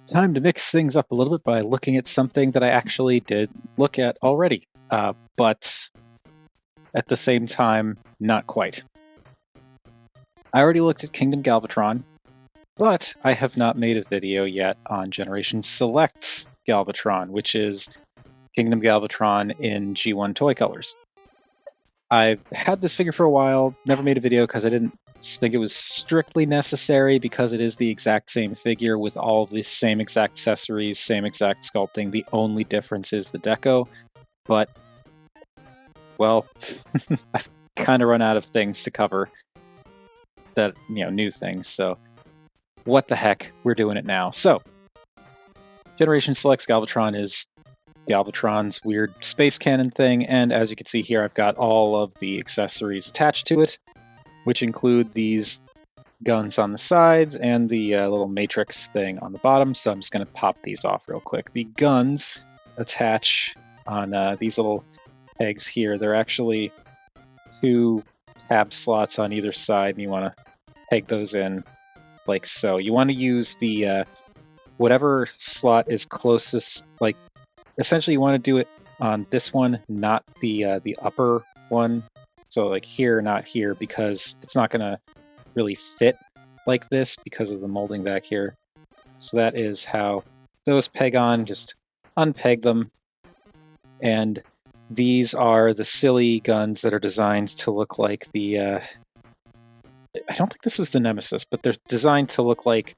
Time to mix things up a little bit by looking at something that I actually did look at already, but at the same time, not quite. I already looked at Kingdom Galvatron, but I have not made a video yet on Generation Selects Galvatron, which is Kingdom Galvatron in G1 toy colors. I've had this figure for a while, never made a video because I didn't think it was strictly necessary because it is the exact same figure with all of the same exact accessories, same exact sculpting. The only difference is the deco, but, well, I've kind of run out of things to cover that, new things, so what the heck, we're doing it now. So, Generation Selects Galvatron is Galvatron's weird space cannon thing, and as you can see here, I've got all of the accessories attached to it, which include these guns on the sides and the little matrix thing on the bottom, so I'm just going to pop these off real quick. The guns attach on these little pegs here. They're actually 2 tab slots on either side, and you want to peg those in like so. You want to use the whatever slot is closest, like essentially you want to do it on this one, not the upper one. So like here, not here, because it's not going to really fit like this because of the molding back here. So that is how those peg on. Just unpeg them. And these are the silly guns that are designed to look like the... I don't think this was the Nemesis, but they're designed to look like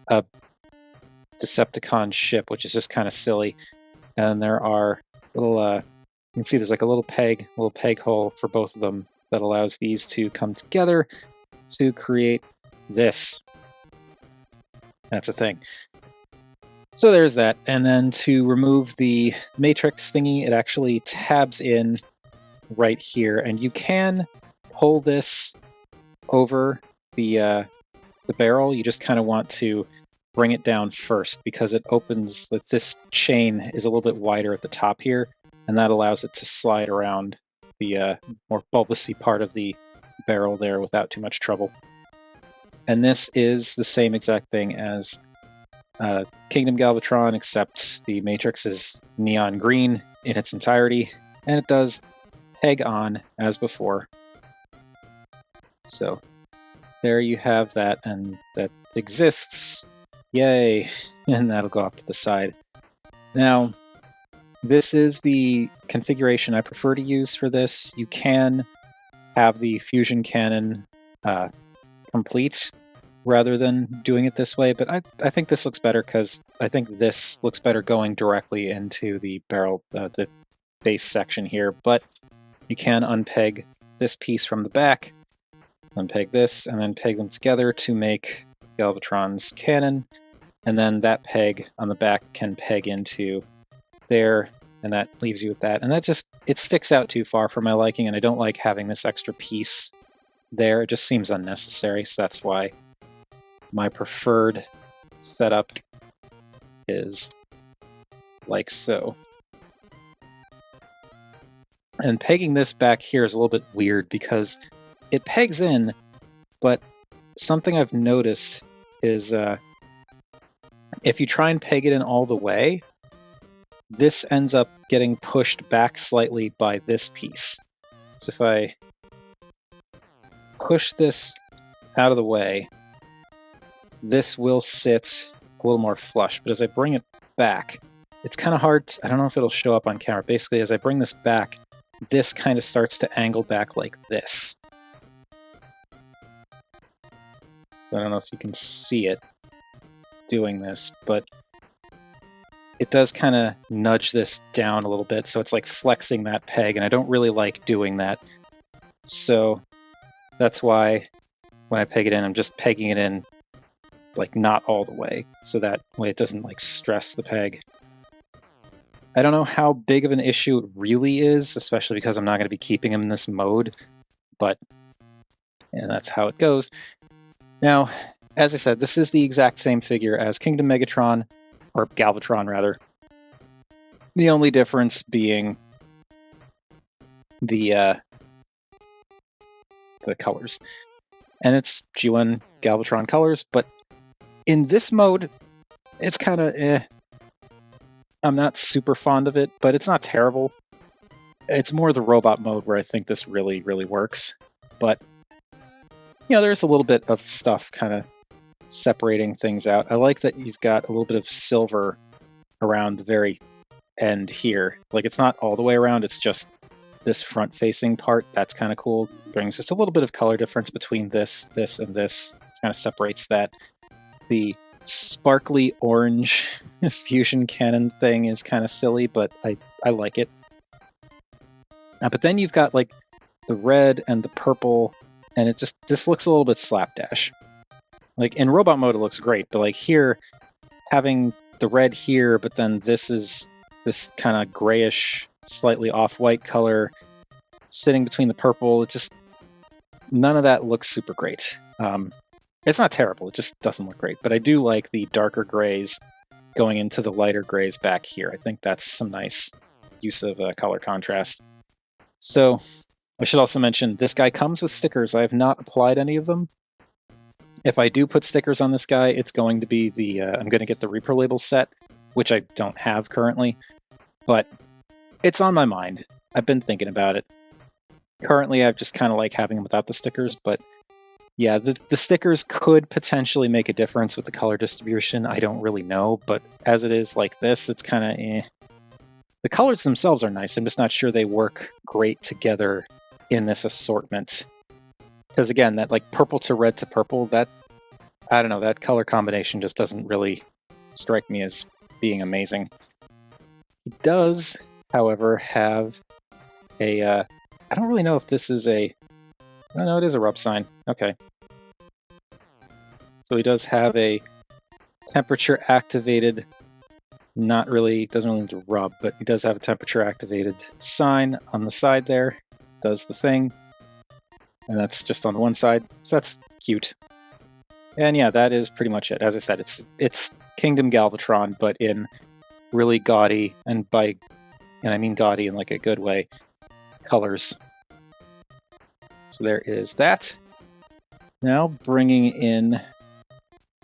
a Decepticon ship, which is just kind of silly. And there are little... you can see there's like a little peg hole for both of them that allows these to come together to create this. That's a thing. So there's that. And then to remove the matrix thingy, it actually tabs in right here. And you can pull this over the barrel. You just kind of want to bring it down first because it opens, that this chain is a little bit wider at the top here. And that allows it to slide around the more bulbousy part of the barrel there without too much trouble. And this is the same exact thing as Kingdom Galvatron, except the matrix is neon green in its entirety, and it does peg on as before. So there you have that, and that exists. Yay! And that'll go off to the side. Now, this is the configuration I prefer to use for this. You can have the fusion cannon complete rather than doing it this way, but I think this looks better because I think this looks better going directly into the barrel, the base section here. But you can unpeg this piece from the back, unpeg this, and then peg them together to make Galvatron's cannon. And then that peg on the back can peg into there, and that leaves you with that. And that just, it sticks out too far for my liking, and I don't like having this extra piece there. It just seems unnecessary, so that's why my preferred setup is like so. And pegging this back here is a little bit weird because it pegs in, but something I've noticed is if you try and peg it in all the way, this ends up getting pushed back slightly by this piece. So if I push this out of the way, this will sit a little more flush. But as I bring it back, it's kind of hard. I don't know if it'll show up on camera. Basically, as I bring this back, this kind of starts to angle back like this. So I don't know if you can see it doing this, but it does kind of nudge this down a little bit, so it's like flexing that peg, and I don't really like doing that. So that's why when I peg it in, I'm just pegging it in like not all the way, so that way it doesn't like stress the peg. I don't know how big of an issue it really is, especially because I'm not going to be keeping him in this mode, but yeah, that's how it goes. Now, as I said, this is the exact same figure as Kingdom Megatron, or Galvatron rather. The only difference being the colors. And it's G1 Galvatron colors, but in this mode, It's kind of I'm not super fond of it, but it's not terrible. It's more the robot mode where I think this really, really works. But, you know, there's a little bit of stuff kind of separating things out. I like that you've got a little bit of silver around the very end here. Like, it's not all the way around, it's just this front-facing part. That's kind of cool. Brings just a little bit of color difference between this, and this. It kind of separates that. The sparkly orange fusion cannon thing is kind of silly, but I like it. But then you've got like the red and the purple, and this looks a little bit slapdash. Like in robot mode, it looks great, but like here, having the red here, but then this is this kind of grayish, slightly off-white color sitting between the purple. It just, none of that looks super great. It's not terrible, it just doesn't look great. But I do like the darker grays going into the lighter grays back here. I think that's some nice use of color contrast. So I should also mention, this guy comes with stickers. I have not applied any of them. If I do put stickers on this guy, it's going to be the, I'm going to get the Repro Labels set, which I don't have currently, but it's on my mind. I've been thinking about it. Currently, I've just kind of like having them without the stickers, but yeah, the stickers could potentially make a difference with the color distribution. I don't really know, but as it is like this, it's kind of eh. The colors themselves are nice. I'm just not sure they work great together in this assortment. Because again, that like purple to red to purple, that, I don't know, that color combination just doesn't really strike me as being amazing. It does, however, have a, I don't really know if this is a, oh no, it is a rub sign. Okay. So he does have a temperature activated, not really, doesn't really need to rub, but he does have a temperature activated sign on the side there. Does the thing. And that's just on the one side. So that's cute. And yeah, that is pretty much it. As I said, it's Kingdom Galvatron, but in really gaudy, and I mean gaudy in like a good way, colors. So there is that. Now bringing in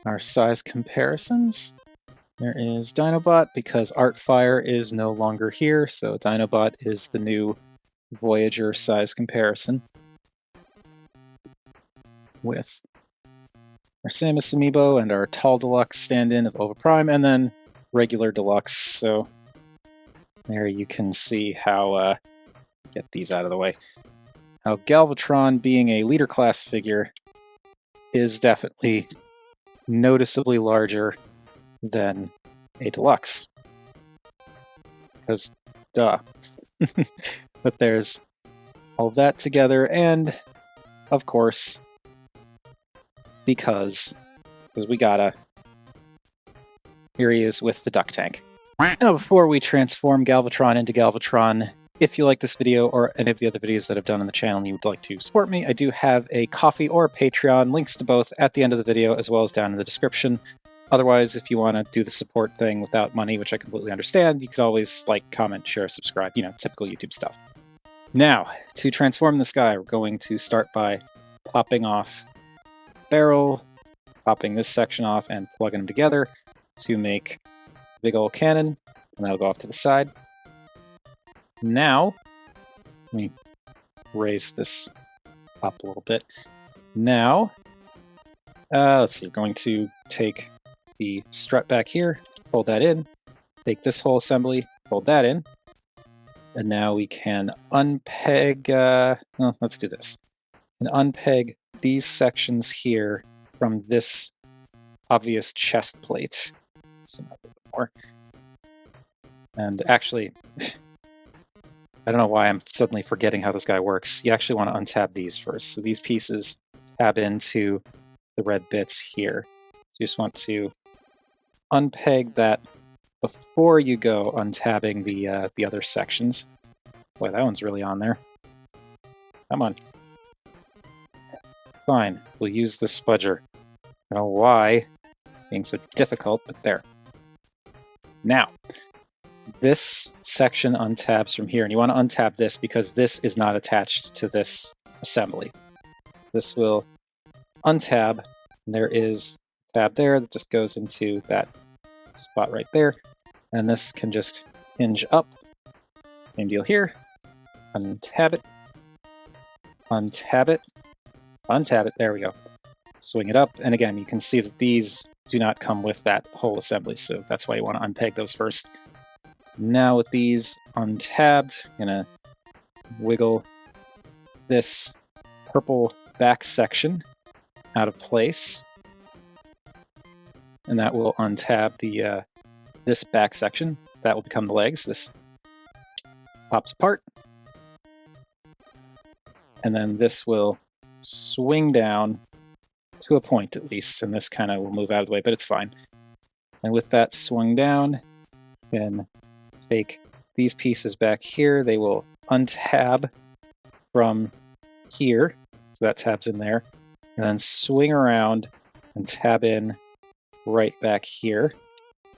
our size comparisons. There is Dinobot, because Artfire is no longer here, so Dinobot is the new Voyager size comparison. With our Samus Amiibo and our Tall Deluxe stand-in of Ova Prime, and then regular Deluxe. So there you can see how, get these out of the way, how Galvatron, being a leader class figure, is definitely noticeably larger than a Deluxe. Because, duh. But there's all of that together, and of course, because we gotta, here he is with the duck tank. Now, before we transform Galvatron into Galvatron, if you like this video or any of the other videos that I've done on the channel and you would like to support me, I do have a Ko-fi or a Patreon, links to both at the end of the video as well as down in the description. Otherwise, if you want to do the support thing without money, which I completely understand, you could always like, comment, share, subscribe, you know, typical YouTube stuff. Now, to transform this guy, we're going to start by popping off barrel, popping this section off, and plugging them together to make a big old cannon, and that'll go off to the side. Now, let me raise this up a little bit. Now, let's see, we're going to take the strut back here, fold that in, take this whole assembly, fold that in, and now we can unpeg, well, let's do this, and unpeg these sections here from this obvious chest plate. So a bit more. And actually, I don't know why I'm suddenly forgetting how this guy works. You actually want to untab these first. So these pieces tab into the red bits here. So you just want to unpeg that before you go untabbing the other sections. Boy, that one's really on there. Come on. Fine, we'll use the spudger. I don't know why being so difficult, but there. Now, this section untabs from here, and you want to untab this because this is not attached to this assembly. This will untab, and there is a tab there that just goes into that spot right there. And this can just hinge up. Same deal here. Untab it. Untab it. Untab it. There we go. Swing it up. And again, you can see that these do not come with that whole assembly, so that's why you want to unpeg those first. Now with these untabbed, I'm going to wiggle this purple back section out of place. And that will untab the this back section. That will become the legs. This pops apart. And then this will swing down to a point at least, and this kind of will move out of the way, but it's fine. And with that swung down, then take these pieces back here. They will untab from here, so that tabs in there, and then swing around and tab in right back here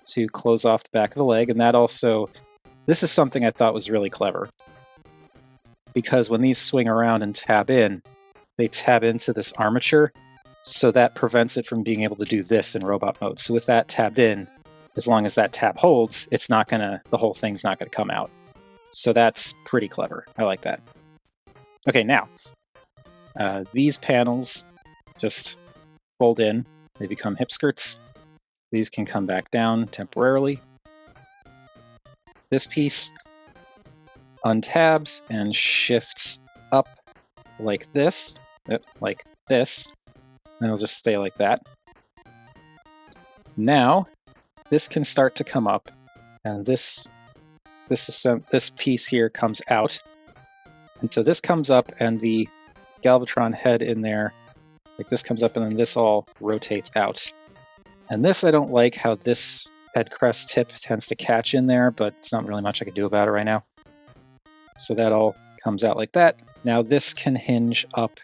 to close off the back of the leg. And that also, this is something I thought was really clever, because when these swing around and tab in, they tab into this armature, so that prevents it from being able to do this in robot mode. So with that tabbed in, as long as that tab holds, it's not gonna, the whole thing's not gonna come out. So that's pretty clever. I like that. Okay, now, these panels just fold in. They become hip skirts. These can come back down temporarily. This piece untabs and shifts up like this, like this. And it'll just stay like that. Now, this can start to come up, and this piece here comes out. And so this comes up, and the Galvatron head in there, like this comes up, and then this all rotates out. And this, I don't like how this head crest tip tends to catch in there, but it's not really much I can do about it right now. So that all comes out like that. Now this can hinge up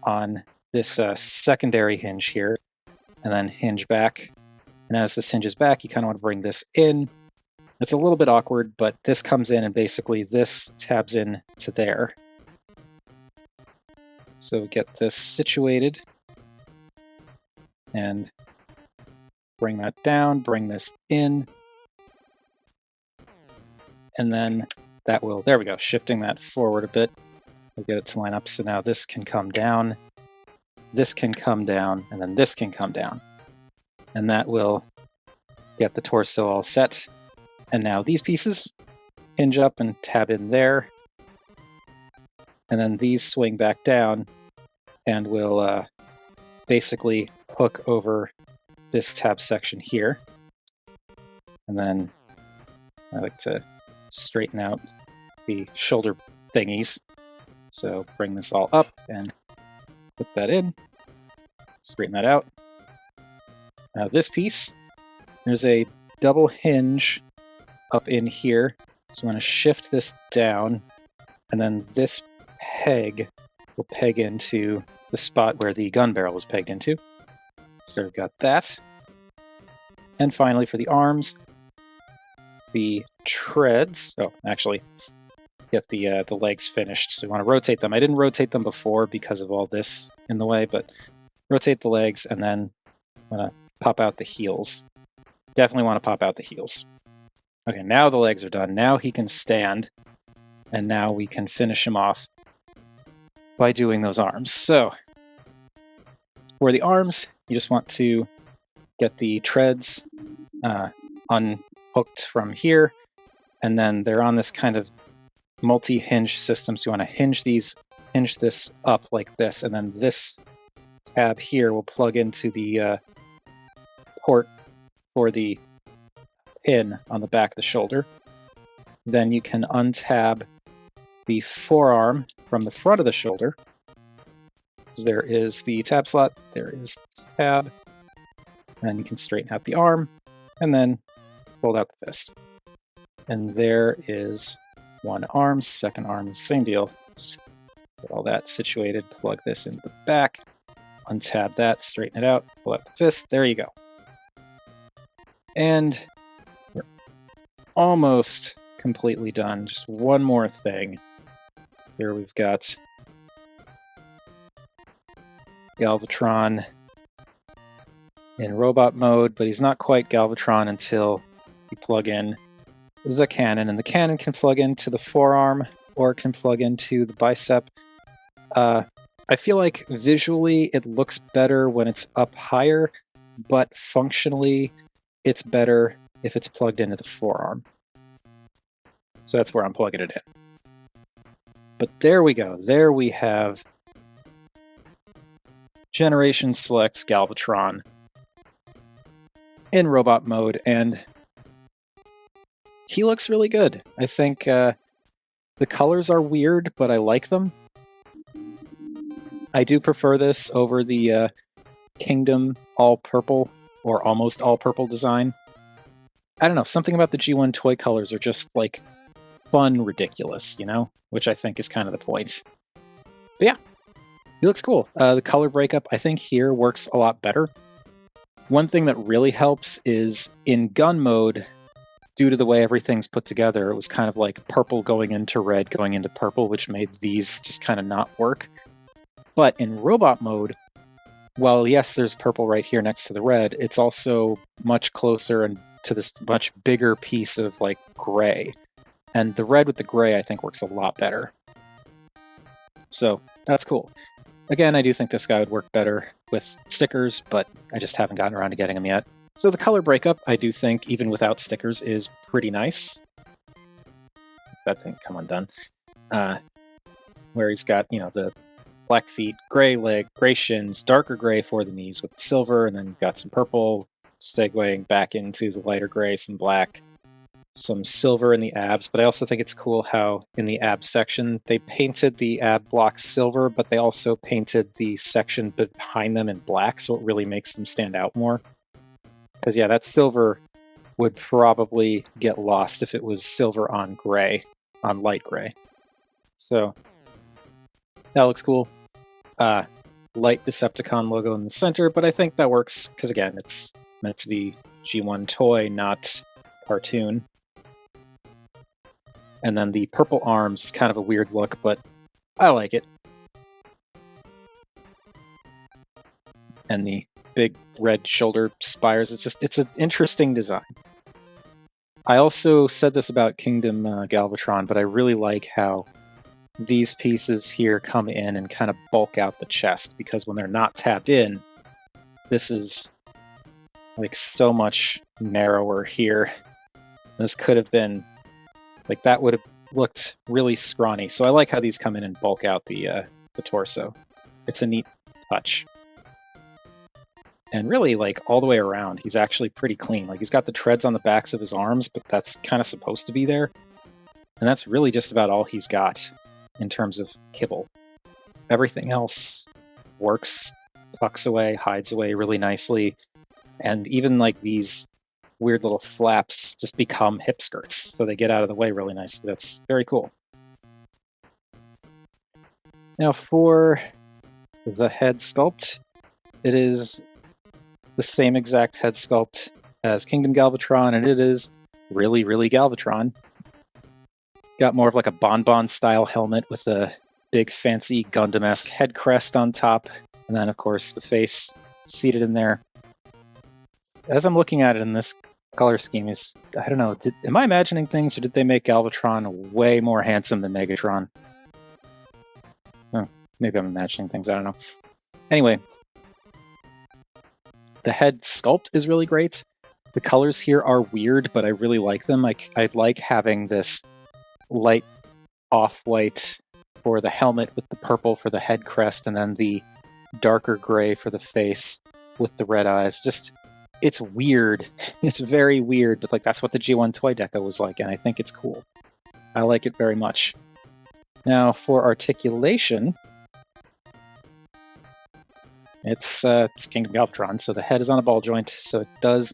on this secondary hinge here, and then hinge back. And as this hinges back, you kind of want to bring this in. It's a little bit awkward, but this comes in, and basically this tabs in to there. So get this situated, and bring that down, bring this in, and then that will, there we go, shifting that forward a bit. We'll get it to line up, so now this can come down, this can come down, and then this can come down. And that will get the torso all set. And now these pieces hinge up and tab in there. And then these swing back down and will basically hook over this tab section here. And then I like to straighten out the shoulder thingies. So bring this all up and put that in, straighten that out. Now this piece, there's a double hinge up in here. So I'm going to shift this down, and then this peg will peg into the spot where the gun barrel was pegged into. So we've got that. And finally for the arms, the treads, oh, actually, get the legs finished. So we want to rotate them. I didn't rotate them before because of all this in the way, but rotate the legs, and then I'm going to pop out the heels. Definitely want to pop out the heels. Okay, now the legs are done. Now he can stand, and now we can finish him off by doing those arms. So for the arms, you just want to get the treads unhooked from here, and then they're on this kind of multi-hinge system. So you want to hinge this up like this, and then this tab here will plug into the port for the pin on the back of the shoulder. Then you can untab the forearm from the front of the shoulder. So there is the tab slot, there is the tab, and then you can straighten out the arm, and then fold out the fist. And there is one arm, second arm, same deal. Just get all that situated, plug this into the back, untab that, straighten it out, pull out the fist, there you go. And we're almost completely done. Just one more thing. Here we've got Galvatron in robot mode, but he's not quite Galvatron until you plug in the cannon, and the cannon can plug into the forearm or it can plug into the bicep. I feel like visually it looks better when it's up higher, but functionally it's better if it's plugged into the forearm. So that's where I'm plugging it in. But there we go. There we have Generation Selects Galvatron in robot mode, and he looks really good. I think the colors are weird, but I like them. I do prefer this over the Kingdom all purple or almost all purple design. I don't know, something about the G1 toy colors are just like fun ridiculous, you know, which I think is kind of the point. But yeah, he looks cool. The color breakup I think here works a lot better. One thing that really helps is in gun mode, due to the way everything's put together, it was kind of like purple going into red going into purple, which made these just kind of not work. But in robot mode, while yes, there's purple right here next to the red, it's also much closer and to this much bigger piece of like gray. And the red with the gray I think works a lot better. So that's cool. Again, I do think this guy would work better with stickers, but I just haven't gotten around to getting them yet. So the color breakup, I do think, even without stickers, is pretty nice. That didn't come undone. Where he's got, you know, the black feet, gray leg, gray shins, darker gray for the knees with silver, and then you've got some purple, segueing back into the lighter gray, some black, some silver in the abs. But I also think it's cool how in the ab section, they painted the ab blocks silver, but they also painted the section behind them in black, so it really makes them stand out more. Because yeah, that silver would probably get lost if it was silver on gray, on light gray. So that looks cool. Light Decepticon logo in the center, but I think that works because again, it's meant to be G1 toy, not cartoon. And then the purple arms, kind of a weird look, but I like it. And the big red shoulder spires, it's an interesting design. I also said this about Kingdom Galvatron, but I really like how these pieces here come in and kind of bulk out the chest, because when they're not tapped in, this is like so much narrower here. This could have been, like that would have looked really scrawny. So I like how these come in and bulk out the torso. It's a neat touch. And really, like, all the way around, he's actually pretty clean. Like, he's got the treads on the backs of his arms, but that's kind of supposed to be there. And that's really just about all he's got in terms of kibble. Everything else works, tucks away, hides away really nicely. And even, like, these weird little flaps just become hip skirts, so they get out of the way really nicely. That's very cool. Now, for the head sculpt, it is the same exact head sculpt as Kingdom Galvatron, and it is really, really Galvatron. It's got more of like a bonbon style helmet with a big fancy Gundam-esque head crest on top, and then of course the face seated in there. As I'm looking at it in this color scheme, I don't know, am I imagining things, or did they make Galvatron way more handsome than Megatron? Oh, maybe I'm imagining things, I don't know. Anyway, the head sculpt is really great. The colors here are weird, but I really like them. I like having this light off-white for the helmet with the purple for the head crest, and then the darker gray for the face with the red eyes. Just, it's weird. It's very weird, but like that's what the G1 toy deco was like, and I think it's cool. I like it very much. Now for articulation, it's Kingdom Galvatron, so the head is on a ball joint, so it does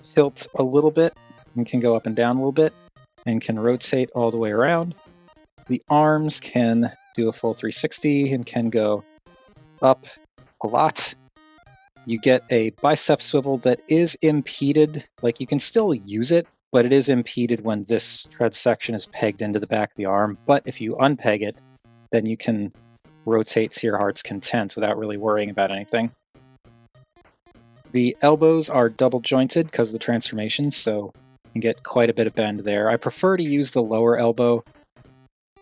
tilt a little bit and can go up and down a little bit and can rotate all the way around. The arms can do a full 360 and can go up a lot. You get a bicep swivel that is impeded, like you can still use it, but it is impeded when this tread section is pegged into the back of the arm. But if you unpeg it, then you can rotate to your heart's content without really worrying about anything. The elbows are double jointed because of the transformation, so you can get quite a bit of bend there. I prefer to use the lower elbow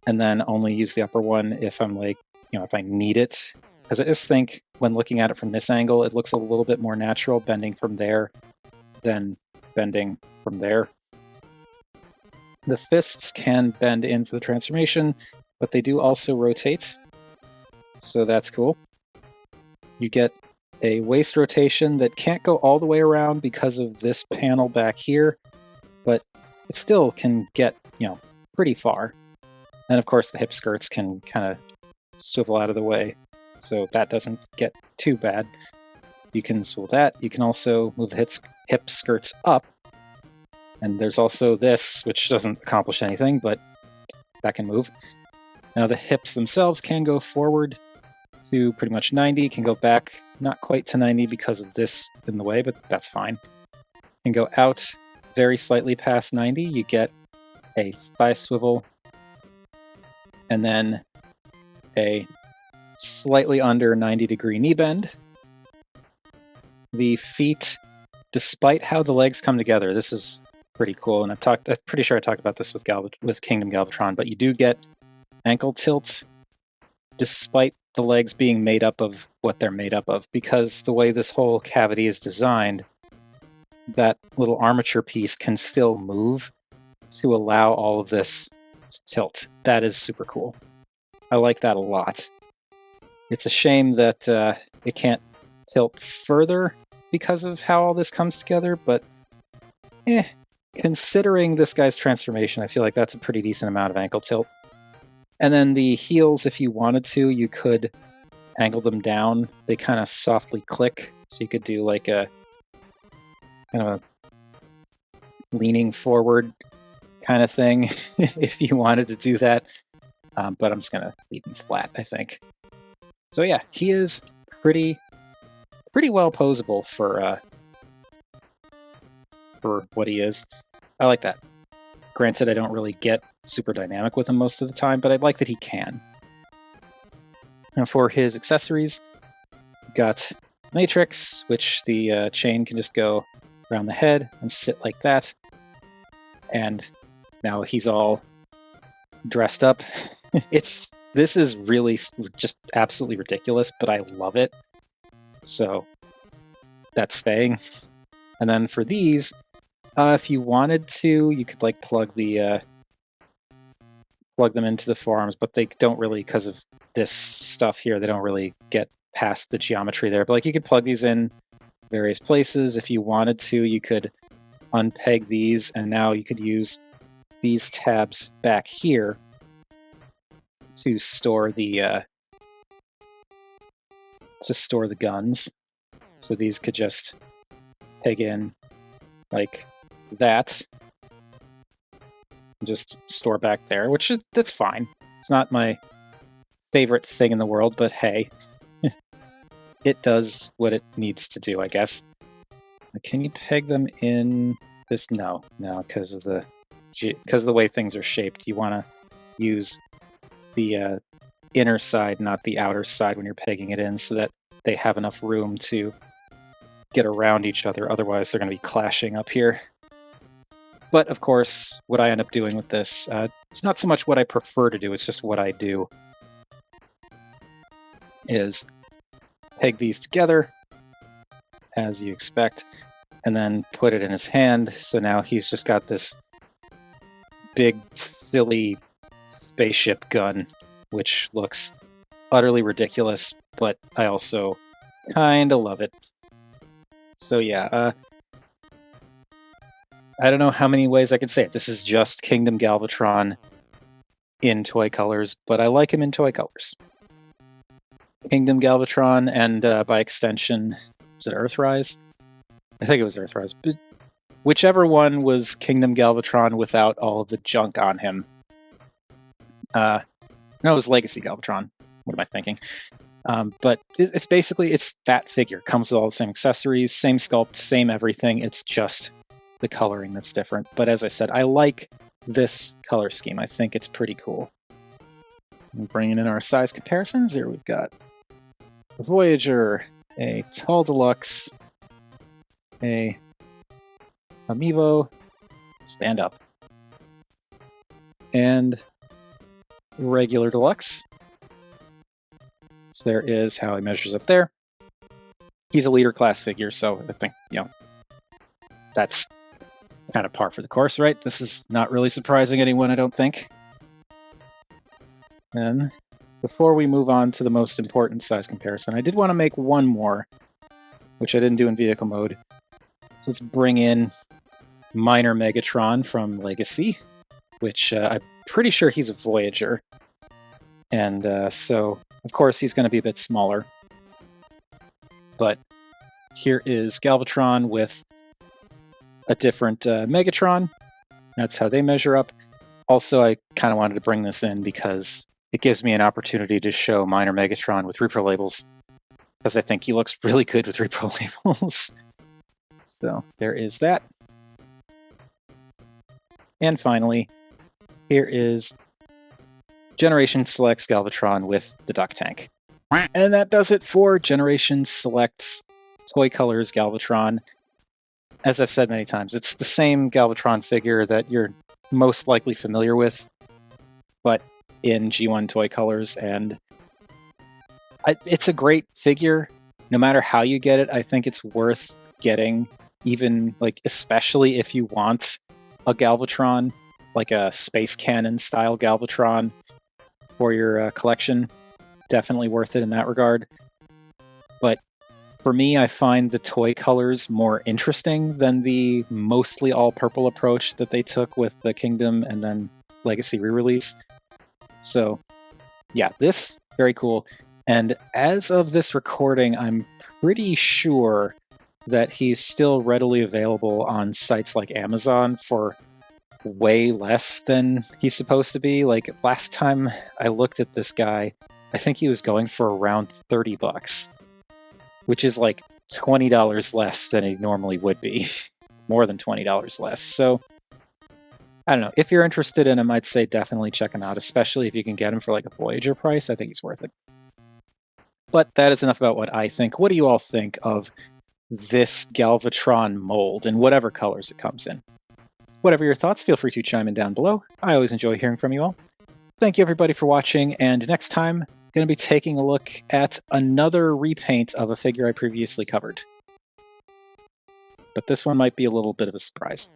and then only use the upper one if I'm like, if I need it. Because I just think when looking at it from this angle, it looks a little bit more natural bending from there than bending from there. The fists can bend in for the transformation, but they do also rotate, so that's cool. You get a waist rotation that can't go all the way around because of this panel back here, but it still can get, pretty far. And of course the hip skirts can kind of swivel out of the way, so that doesn't get too bad. You can swivel that. You can also move the hip skirts up. And there's also this, which doesn't accomplish anything, but that can move. Now the hips themselves can go forward to pretty much 90, can go back not quite to 90 because of this in the way, but that's fine. Can go out very slightly past 90, you get a thigh swivel, and then a slightly under 90-degree knee bend. The feet, despite how the legs come together, this is pretty cool, and I'm pretty sure I talked about this with Kingdom Galvatron, but you do get ankle tilts despite the legs being made up of what they're made up of, because the way this whole cavity is designed, that little armature piece can still move to allow all of this to tilt. That is super cool. I like that a lot. It's a shame that it can't tilt further because of how all this comes together, but considering this guy's transformation, I feel like that's a pretty decent amount of ankle tilt. And then the heels, if you wanted to, you could angle them down. They kind of softly click, so you could do like a kind of a leaning forward kind of thing if you wanted to do that. But I'm just going to leave him flat, I think. So yeah, he is pretty well posable for what he is. I like that. Granted, I don't really get super dynamic with him most of the time, but I like that he can. Now for his accessories, we've got Matrix, which the chain can just go around the head and sit like that. And now he's all dressed up. This is really just absolutely ridiculous, but I love it. So that's staying. And then for these, if you wanted to, you could like plug them into the forearms, but they don't really, because of this stuff here, they don't really get past the geometry there. But like you could plug these in various places. If you wanted to, you could unpeg these, and now you could use these tabs back here to store the guns. So these could just peg in like that, and just store back there, that's fine. It's not my favorite thing in the world, but hey, it does what it needs to do, I guess. Can you peg them in this? No, because of the way things are shaped. You want to use the inner side, not the outer side, when you're pegging it in, so that they have enough room to get around each other. Otherwise, they're going to be clashing up here. But of course, what I end up doing with this, it's not so much what I prefer to do, it's just what I do, is peg these together, as you expect, and then put it in his hand. So now he's just got this big, silly spaceship gun, which looks utterly ridiculous, but I also kind of love it. So yeah, I don't know how many ways I can say it. This is just Kingdom Galvatron in toy colors, but I like him in toy colors. Kingdom Galvatron, and by extension, was it Earthrise? I think it was Earthrise. But whichever one was Kingdom Galvatron without all of the junk on him. No, it was Legacy Galvatron. What am I thinking? But it's basically that figure. Comes with all the same accessories, same sculpt, same everything. It's just the coloring that's different. But as I said, I like this color scheme. I think it's pretty cool. Bringing in our size comparisons, here we've got the Voyager, a Tall Deluxe, a Amiibo, stand up, and regular deluxe. So there is how he measures up there. He's a leader class figure, so I think, that's kind of par for the course, right? This is not really surprising anyone, I don't think. And before we move on to the most important size comparison, I did want to make one more, which I didn't do in vehicle mode. So let's bring in Minor Megatron from Legacy, which I'm pretty sure he's a Voyager. And so, of course, he's going to be a bit smaller. But here is Galvatron with a different Megatron. That's how they measure up. Also, I kind of wanted to bring this in because it gives me an opportunity to show Minor Megatron with repro labels, because I think he looks really good with repro labels. So there is that. And finally, here is Generation Selects Galvatron with the Duck Tank. And that does it for Generation Selects Toy Colors Galvatron. As I've said many times, it's the same Galvatron figure that you're most likely familiar with, but in G1 Toy Colors, and it's a great figure. No matter how you get it, I think it's worth getting, even especially if you want a Galvatron, like a Space Cannon style Galvatron for your collection. Definitely worth it in that regard. But for me, I find the Toy Colors more interesting than the mostly all purple approach that they took with the Kingdom and then Legacy re-release. So yeah, this, very cool. And as of this recording, I'm pretty sure that he's still readily available on sites like Amazon for way less than he's supposed to be. Last time I looked at this guy, I think he was going for around $30, which is $20 less than he normally would be. More than $20 less. So I don't know. If you're interested in him, I'd say definitely check him out, especially if you can get him for a Voyager price. I think he's worth it. But that is enough about what I think. What do you all think of this Galvatron mold in whatever colors it comes in? Whatever your thoughts, feel free to chime in down below. I always enjoy hearing from you all. Thank you everybody for watching, and next time, I'm going to be taking a look at another repaint of a figure I previously covered. But this one might be a little bit of a surprise.